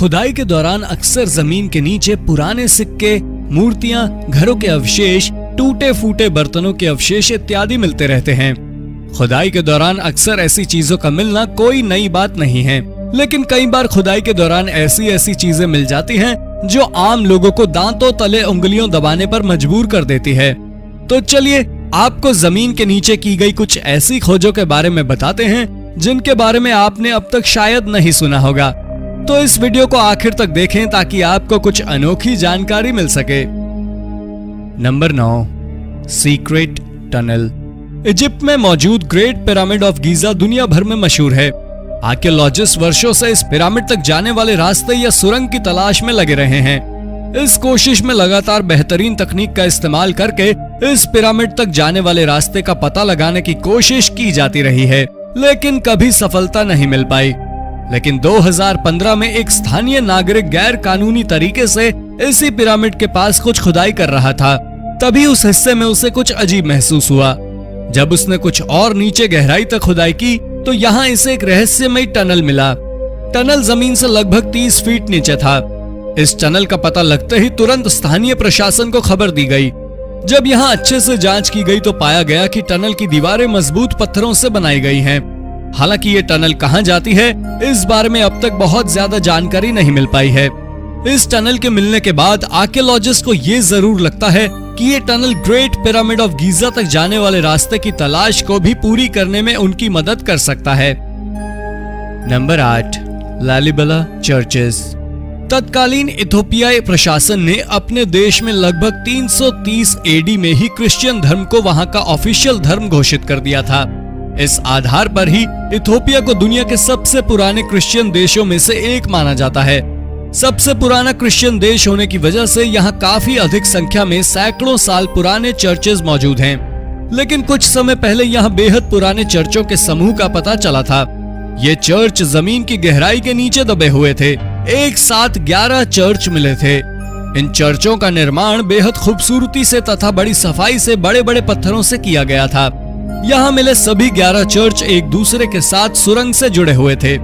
खुदाई के दौरान अक्सर जमीन के नीचे पुराने सिक्के, मूर्तियां, घरों के अवशेष, टूटे फूटे बर्तनों के अवशेष इत्यादि मिलते रहते हैं। खुदाई के दौरान अक्सर ऐसी चीजों का मिलना कोई नई बात नहीं है, लेकिन कई बार खुदाई के दौरान ऐसी चीजें मिल जाती हैं जो आम लोगों को दांतों तले उंगलियों दबाने पर मजबूर कर देती है। तो चलिए आपको जमीन के नीचे की गई कुछ ऐसी खोजों के बारे में बताते हैं जिनके बारे में आपने अब तक शायद नहीं सुना होगा। तो इस वीडियो को आखिर तक देखें ताकि आपको कुछ अनोखी जानकारी मिल सके। Number 9, secret tunnel. इजिप्ट में मौजूद ग्रेट पिरामिड ऑफ गीजा दुनिया भर में मशहूर है। आर्कियोलॉजिस्ट वर्षों से इस पिरामिड तक जाने वाले रास्ते या सुरंग की तलाश में लगे रहे हैं। इस कोशिश में लगातार बेहतरीन तकनीक का इस्तेमाल करके इस पिरामिड तक जाने वाले रास्ते का पता लगाने की कोशिश की जाती रही है, लेकिन कभी सफलता नहीं मिल पाई। लेकिन 2015 में एक स्थानीय नागरिक गैर कानूनी तरीके से इसी पिरामिड के पास कुछ खुदाई कर रहा था। तभी उस हिस्से में उसे कुछ अजीब महसूस हुआ। जब उसने कुछ और नीचे गहराई तक खुदाई की तो यहाँ इसे एक रहस्यमयी टनल मिला। टनल जमीन से लगभग 30 फीट नीचे था। इस टनल का पता लगते ही तुरंत स्थानीय प्रशासन को खबर दी गई। जब यहाँ अच्छे से जांच की गई तो पाया गया कि टनल की दीवारें मजबूत पत्थरों से बनाई गई हैं। हालांकि ये टनल कहाँ जाती है इस बारे में अब तक बहुत ज्यादा जानकारी नहीं मिल पाई है। इस टनल के मिलने के बाद आर्कियोलॉजिस्ट को ये जरूर लगता है कि ये tunnel great pyramid of Giza तक जाने वाले रास्ते की तलाश को भी पूरी करने में उनकी मदद कर सकता है। Number 8, Lalibela churches. तत्कालीन इथोपियाई प्रशासन ने अपने देश में लगभग 330 एडी में ही क्रिश्चियन धर्म को वहां का ऑफिशियल धर्म घोषित कर दिया था। इस आधार पर ही इथोपिया को दुनिया के सबसे पुराने क्रिश्चियन देशों में से एक माना जाता है। सबसे पुराना क्रिश्चियन देश होने की वजह से यहाँ काफी अधिक संख्या में सैकड़ों साल पुराने चर्चेज मौजूद हैं। लेकिन कुछ समय पहले यहाँ बेहद पुराने चर्चों के समूह का पता चला था। ये चर्च जमीन की गहराई के नीचे दबे हुए थे। एक साथ 11 चर्च मिले थे। इन चर्चों का निर्माण बेहद खूबसूरती से तथा बड़ी सफाई से बड़े बड़े पत्थरों से किया गया था। यहाँ मिले सभी 11 चर्च एक दूसरे के साथ सुरंग से जुड़े हुए थे।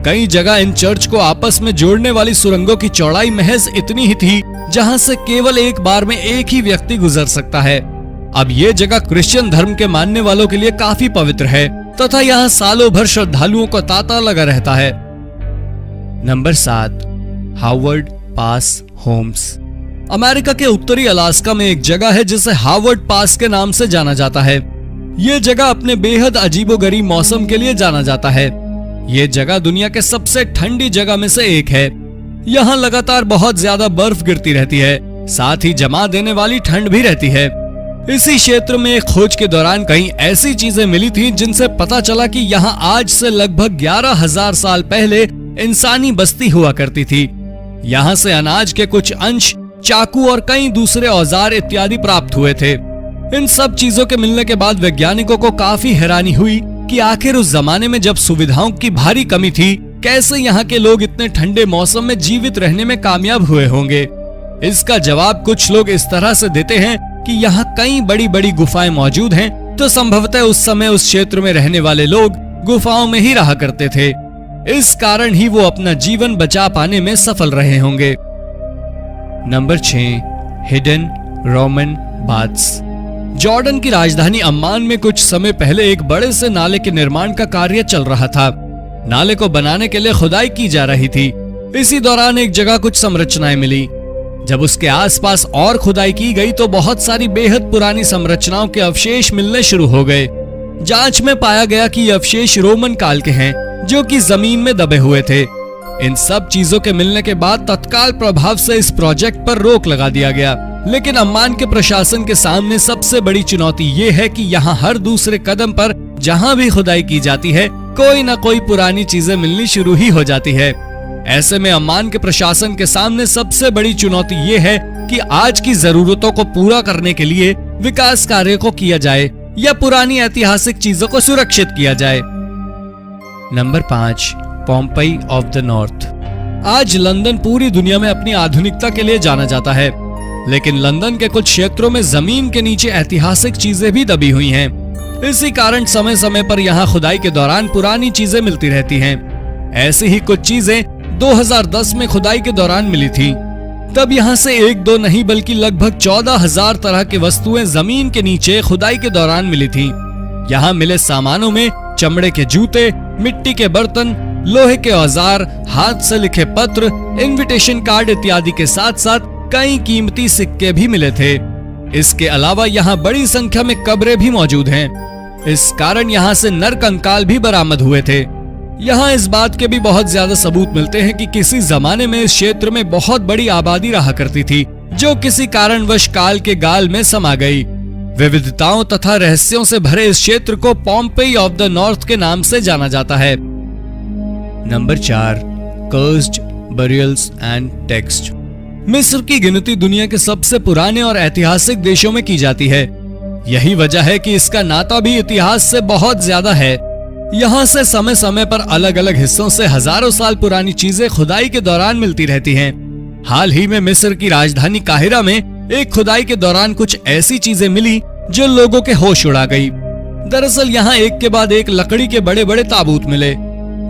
कई जगह इन चर्च को आपस में जोड़ने वाली सुरंगों की चौड़ाई महज इतनी ही थी जहाँ से केवल एक बार में एक ही व्यक्ति गुजर सकता है। अब ये जगह क्रिश्चियन धर्म के मानने वालों के लिए काफी पवित्र है तथा यहाँ सालों भर श्रद्धालुओं का तांता लगा रहता है। नंबर 7, हार्वर्ड पास होम्स। अमेरिका के उत्तरी अलास्का में एक जगह है जिसे हार्वर्ड पास के नाम से जाना जाता है। ये जगह अपने बेहद अजीबोगरीब मौसम के लिए जाना जाता है। ये जगह दुनिया के सबसे ठंडी जगह में से एक है। यहाँ लगातार बहुत ज्यादा बर्फ गिरती रहती है, साथ ही जमा देने वाली ठंड भी रहती है। इसी क्षेत्र में एक खोज के दौरान कई ऐसी चीजें मिली थी जिनसे पता चला कि यहाँ आज से लगभग 11,000 साल पहले इंसानी बस्ती हुआ करती थी। यहाँ से अनाज के कुछ अंश, चाकू और कई दूसरे औजार इत्यादि प्राप्त हुए थे। इन सब चीजों के मिलने के बाद वैज्ञानिकों को काफी हैरानी हुई कि आखिर उस जमाने में जब सुविधाओं की भारी कमी थी, कैसे यहाँ के लोग इतने ठंडे मौसम में जीवित रहने में कामयाब हुए होंगे। इसका जवाब कुछ लोग इस तरह से देते हैं कि यहाँ कई बड़ी बड़ी गुफाएं मौजूद हैं, तो संभवतः उस समय उस क्षेत्र में रहने वाले लोग गुफाओं में ही रहा करते थे। इस कारण ही वो अपना जीवन बचा पाने में सफल रहे होंगे। Number 6, hidden Roman baths. Jordan की राजधानी अम्मान में कुछ समय पहले एक बड़े से नाले के निर्माण का कार्य चल रहा था। नाले को बनाने के लिए खुदाई की जा रही थी। इसी दौरान एक जगह कुछ संरचनाएं मिली। जब उसके आसपास और खुदाई की गई तो बहुत सारी बेहद पुरानी संरचनाओं के अवशेष मिलने शुरू हो गए। जांच में पाया गया कि ये अवशेष रोमन काल के हैं, जो कि जमीन में दबे हुए थे। इन सब चीजों के मिलने के बाद तत्काल प्रभाव से इस प्रोजेक्ट पर रोक लगा दिया गया। लेकिन अम्मान के प्रशासन के सामने सबसे बड़ी चुनौती ये है कि यहाँ हर दूसरे कदम पर जहाँ भी खुदाई की जाती है, कोई न कोई पुरानी चीजें मिलनी शुरू ही हो जाती है। ऐसे में अम्मान के प्रशासन के सामने सबसे बड़ी चुनौती ये है कि आज की जरूरतों को पूरा करने के लिए विकास कार्य को किया जाए या पुरानी ऐतिहासिक चीजों को सुरक्षित किया जाए। Number 5, Pompey of the north. आज लंदन पूरी दुनिया में अपनी आधुनिकता के लिए जाना जाता है, लेकिन लंदन के कुछ क्षेत्रों में जमीन के नीचे ऐतिहासिक चीजें भी दबी हुई हैं। इसी कारण समय समय पर यहाँ खुदाई के दौरान पुरानी चीजें मिलती रहती हैं। ऐसी ही कुछ चीजें 2010 में खुदाई के दौरान मिली थी। तब यहाँ से एक दो नहीं बल्कि लगभग 14,000 तरह की वस्तुएं जमीन के नीचे खुदाई के दौरान मिली थी। यहाँ मिले सामानों में चमड़े के जूते, मिट्टी के बर्तन, लोहे के औजार, हाथ से लिखे पत्र, इनविटेशन कार्ड इत्यादि के साथ साथ कई कीमती सिक्के भी मिले थे। इसके अलावा यहाँ बड़ी संख्या में कब्रें भी मौजूद हैं। इस कारण यहाँ से नर कंकाल भी बरामद हुए थे। यहाँ इस बात के भी बहुत ज्यादा सबूत मिलते हैं कि किसी जमाने में इस क्षेत्र में बहुत बड़ी आबादी रहा करती थी, जो किसी कारणवश काल के गाल में समा गई। विविधताओं तथा रहस्यों से भरे इस क्षेत्र को पॉम्पेई ऑफ द नॉर्थ के नाम से जाना जाता है। Number 4, cursed burials and text. मिस्र की गिनती दुनिया के सबसे पुराने और ऐतिहासिक देशों में की जाती है। यही वजह है कि इसका नाता भी इतिहास से बहुत ज्यादा है। यहाँ से समय समय पर अलग अलग हिस्सों से हजारों साल पुरानी चीजें खुदाई के दौरान मिलती रहती हैं। हाल ही में मिस्र की राजधानी काहिरा में एक खुदाई के दौरान कुछ ऐसी चीजें मिली जो लोगों के होश उड़ा गई। दरअसल यहाँ एक के बाद एक लकड़ी के बड़े बड़े ताबूत मिले।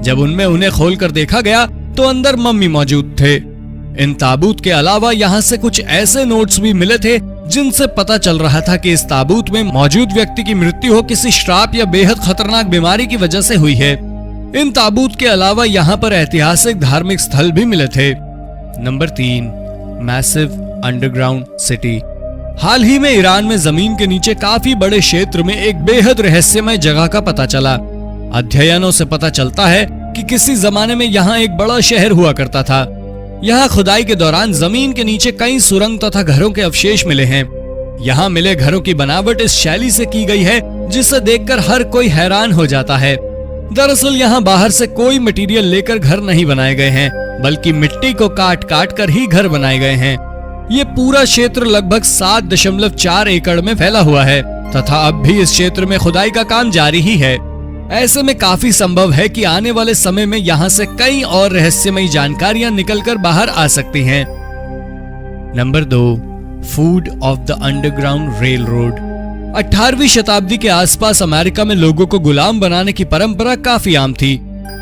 जब उनमें उन्हें खोलकर देखा गया तो अंदर मम्मी मौजूद थे। इन ताबूत के अलावा यहाँ से कुछ ऐसे नोट्स भी मिले थे जिनसे पता चल रहा था कि इस ताबूत में मौजूद व्यक्ति की मृत्यु हो किसी श्राप या बेहद खतरनाक बीमारी की वजह से हुई है। इन ताबूत के अलावा यहाँ पर ऐतिहासिक धार्मिक स्थल भी मिले थे। Number 3, massive underground city. हाल ही में ईरान में जमीन के नीचे काफी बड़े क्षेत्र में एक बेहद रहस्यमय जगह का पता चला। अध्ययनों से पता चलता है कि किसी जमाने में यहाँ एक बड़ा शहर हुआ करता था। यहाँ खुदाई के दौरान जमीन के नीचे कई सुरंग तथा घरों के अवशेष मिले हैं। यहाँ मिले घरों की बनावट इस शैली से की गई है जिसे देखकर हर कोई हैरान हो जाता है। दरअसल यहाँ बाहर से कोई मटेरियल लेकर घर नहीं बनाए गए हैं, बल्कि मिट्टी को काट काट कर ही घर बनाए गए हैं। ये पूरा क्षेत्र लगभग 7.4 एकड़ में फैला हुआ है तथा अब भी इस क्षेत्र में खुदाई का काम जारी ही है। ऐसे में काफी संभव है कि आने वाले समय में यहाँ से कई और रहस्यमयी जानकारियां निकलकर बाहर आ सकती हैं। Number 2, food of the underground railroad. 18वीं शताब्दी के आसपास अमेरिका में लोगों को गुलाम बनाने की परंपरा काफी आम थी।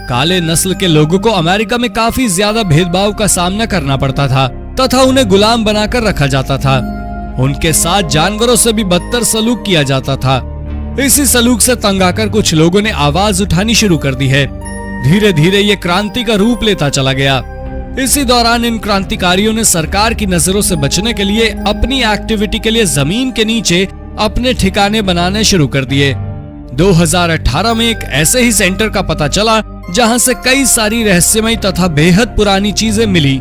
काले नस्ल के लोगों को अमेरिका में काफी ज्यादा भेदभाव का सामना करना पड़ता था तथा उन्हें गुलाम बनाकर रखा जाता था। उनके साथ जानवरों से भी बदतर सलूक किया जाता था। इसी सलूक से तंग आकर कुछ लोगों ने आवाज उठानी शुरू कर दी है। धीरे धीरे ये क्रांति का रूप लेता चला गया। इसी दौरान इन क्रांतिकारियों ने सरकार की नजरों से बचने के लिए अपनी एक्टिविटी के लिए जमीन के नीचे अपने ठिकाने बनाने शुरू कर दिए। 2018 में एक ऐसे ही सेंटर का पता चला जहां से कई सारी रहस्यमयी तथा बेहद पुरानी चीजें मिली।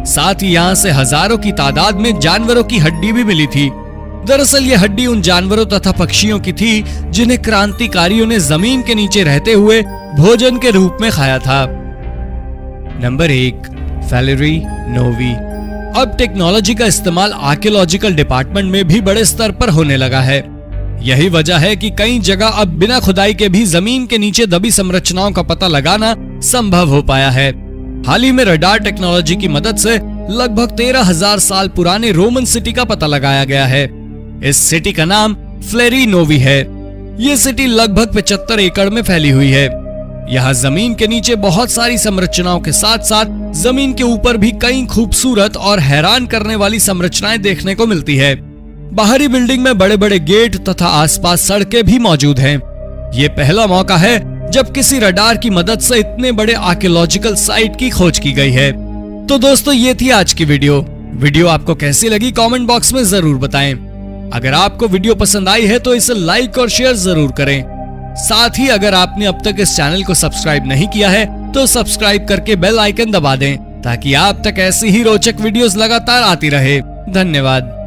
साथ ही यहाँ से हजारों की तादाद में जानवरों की हड्डी भी मिली थी। दरअसल ये हड्डी उन जानवरों तथा पक्षियों की थी जिन्हें क्रांतिकारियों ने जमीन के नीचे रहते हुए भोजन के रूप में खाया था। नंबर 1, फैलेरी नोवी। अब टेक्नोलॉजी का इस्तेमाल आर्कियोलॉजिकल डिपार्टमेंट में भी बड़े स्तर पर होने लगा है। यही वजह है कि कई जगह अब बिना खुदाई के भी जमीन के नीचे दबी संरचनाओं का पता लगाना संभव हो पाया है। हाल ही में रडार टेक्नोलॉजी की मदद से लगभग 13,000 साल पुराने रोमन सिटी का पता लगाया गया है। इस सिटी का नाम फ्लेरी नोवी है। ये सिटी लगभग 75 एकड़ में फैली हुई है। यहाँ जमीन के नीचे बहुत सारी संरचनाओं के साथ साथ जमीन के ऊपर भी कई खूबसूरत और हैरान करने वाली संरचनाएं देखने को मिलती है। बाहरी बिल्डिंग में बड़े बड़े गेट तथा आसपास सड़कें भी मौजूद हैं। ये पहला मौका है जब किसी रडार की मदद से इतने बड़े आर्कियोलॉजिकल साइट की खोज की गई है। तो दोस्तों ये थी आज की वीडियो आपको कैसी लगी कमेंट बॉक्स में जरूर बताएं। अगर आपको वीडियो पसंद आई है तो इसे लाइक और शेयर जरूर करें। साथ ही अगर आपने अब तक इस चैनल को सब्सक्राइब नहीं किया है तो सब्सक्राइब करके बेल आइकन दबा दें ताकि आप तक ऐसी ही रोचक वीडियोस लगातार आती रहे। धन्यवाद।